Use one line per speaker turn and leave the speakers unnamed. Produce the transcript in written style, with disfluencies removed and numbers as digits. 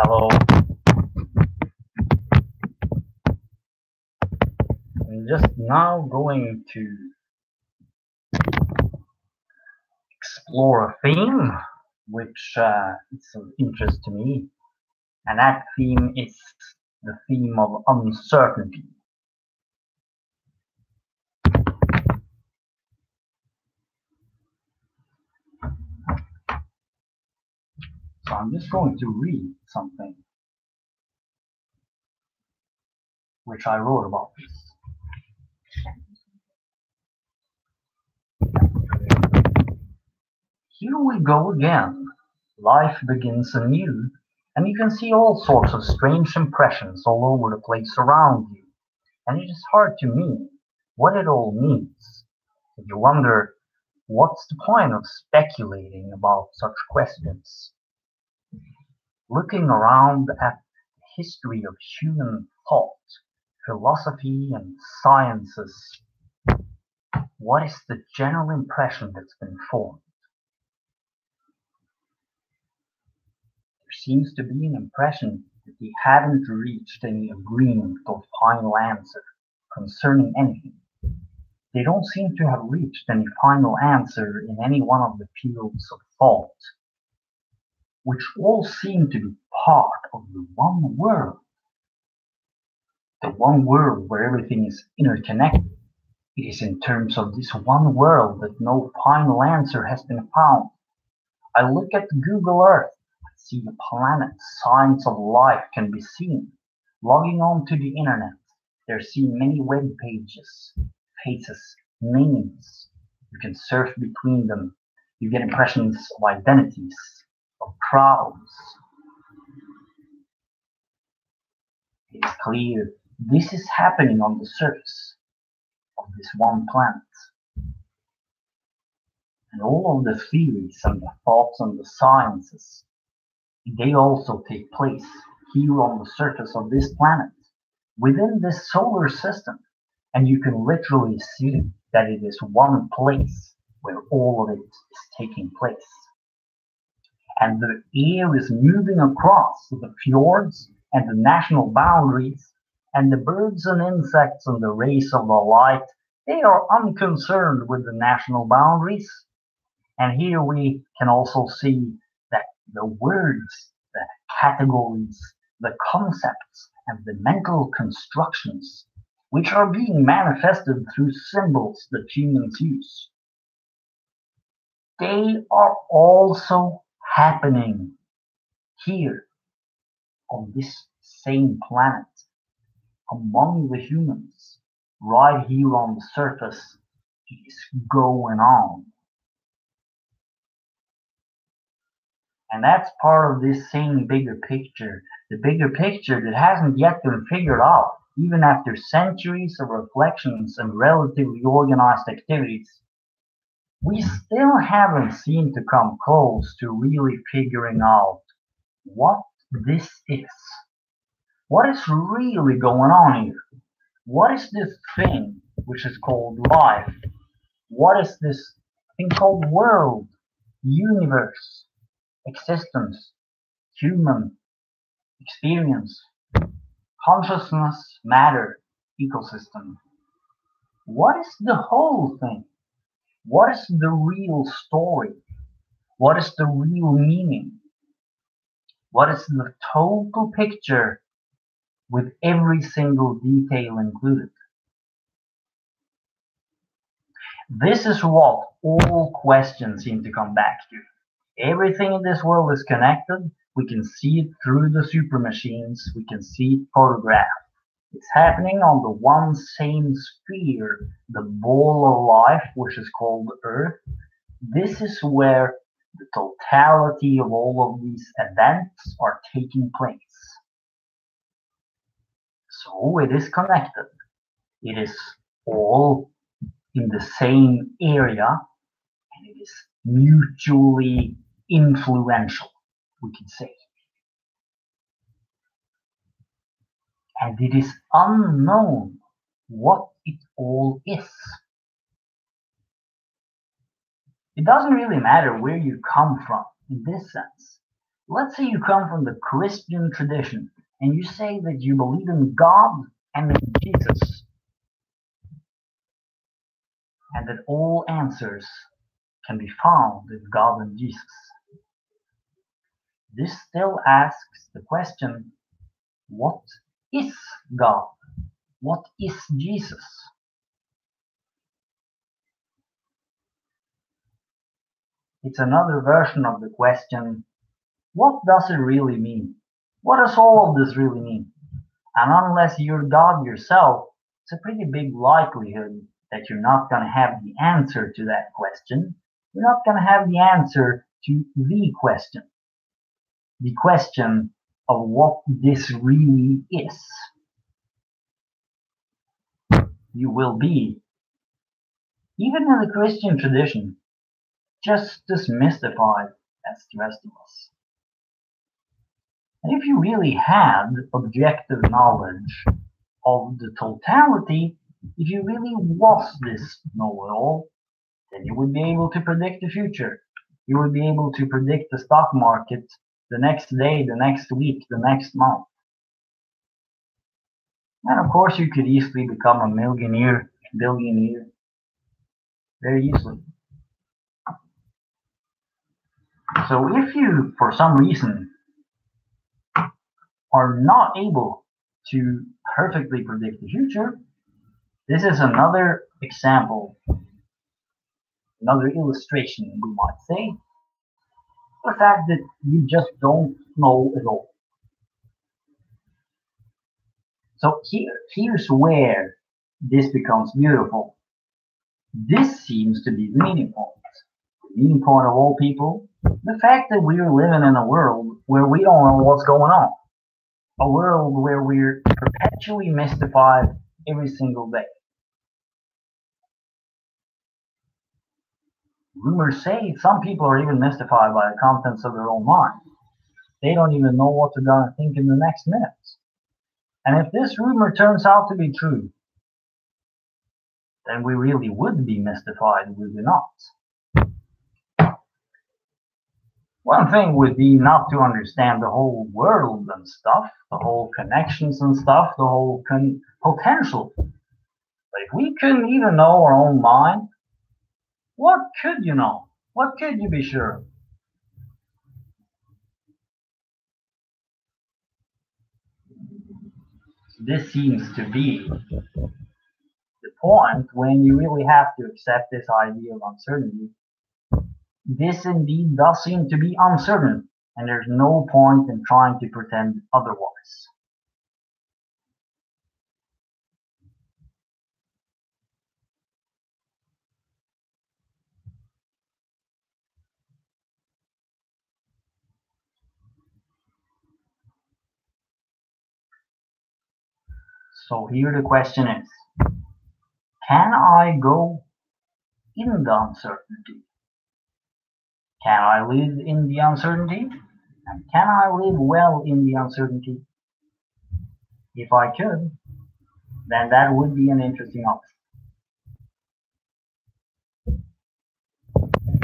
Hello. I'm just now going to explore a theme which is of interest to me, and that theme is the theme of uncertainty. So I'm just going to read something which I wrote about this. Here we go again. Life begins anew, and you can see all sorts of strange impressions all over the place around you, and it is hard to mean what it all means. You wonder, what's the point of speculating about such questions? Looking around at the history of human thought, philosophy, and sciences, what is the general impression that's been formed? There seems to be an impression that we haven't reached any agreement or final answer concerning anything. They don't seem to have reached any final answer in any one of the fields of thought, which all seem to be part of the one world. The one world where everything is interconnected. It is in terms of this one world that no final answer has been found. I look at Google Earth, I see the planets, signs of life can be seen. Logging on to the internet, there see many web pages, faces, names. You can surf between them. You get impressions of identities, of crowds. It is clear this is happening on the surface of this one planet. And all of the theories and the thoughts and the sciences, they also take place here on the surface of this planet, within this solar system. And you can literally see that it is one place where all of it is taking place. And the air is moving across the fjords and the national boundaries, and the birds and insects and the rays of the light, they are unconcerned with the national boundaries. And here we can also see that the words, the categories, the concepts, and the mental constructions, which are being manifested through symbols that humans use, they are also happening here on this same planet among the humans. Right here on the surface, it is going on. And that's part of this same bigger picture, the bigger picture that hasn't yet been figured out, even after centuries of reflections and relatively organized activities. We still haven't seemed to come close to really figuring out what this is. What is really going on here? What is this thing which is called life? What is this thing called world, universe, existence, human experience, consciousness, matter, ecosystem? What is the whole thing? What is the real story? What is the real meaning? What is the total picture with every single detail included? This is what all questions seem to come back to. Everything in this world is connected. We can see it through the super machines. We can see it photographed. It's happening on the one same sphere, the ball of life, which is called Earth. This is where the totality of all of these events are taking place. So it is connected. It is all in the same area, and it is mutually influential, we can say. And it is unknown what it all is. It doesn't really matter where you come from in this sense. Let's say you come from the Christian tradition and you say that you believe in God and in Jesus, and that all answers can be found in God and Jesus. This still asks the question, what is God? What is Jesus? It's another version of the question, what does it really mean? What does all of this really mean? And unless you're God yourself, it's a pretty big likelihood that you're not going to have the answer to that question. You're not going to have the answer to the question of what this really is. You will be, even in the Christian tradition, just as mystified as the rest of us. And if you really had objective knowledge of the totality, if you really was this know-it-all, then you would be able to predict the future. You would be able to predict the stock market the next day, the next week, the next month. And of course, you could easily become a millionaire, billionaire, very easily. So if you, for some reason, are not able to perfectly predict the future, this is another example, another illustration, we might say, the fact that you just don't know at all. So here's where this becomes beautiful. This seems to be the meaning point. The meaning point of all people, the fact that we're living in a world where we don't know what's going on. A world where we're perpetually mystified every single day. Rumors say some people are even mystified by the contents of their own mind. They don't even know what they're going to think in the next minutes. And if this rumor turns out to be true, then we really would be mystified, would we not? One thing would be not to understand the whole world and stuff, the whole connections and stuff, the whole potential. But if we couldn't even know our own mind, what could you know? What could you be sure of? This seems to be the point when you really have to accept this idea of uncertainty. This indeed does seem to be uncertain, and there's no point in trying to pretend otherwise. So here the question is, can I go in the uncertainty? Can I live in the uncertainty? And can I live well in the uncertainty? If I could, then that would be an interesting option.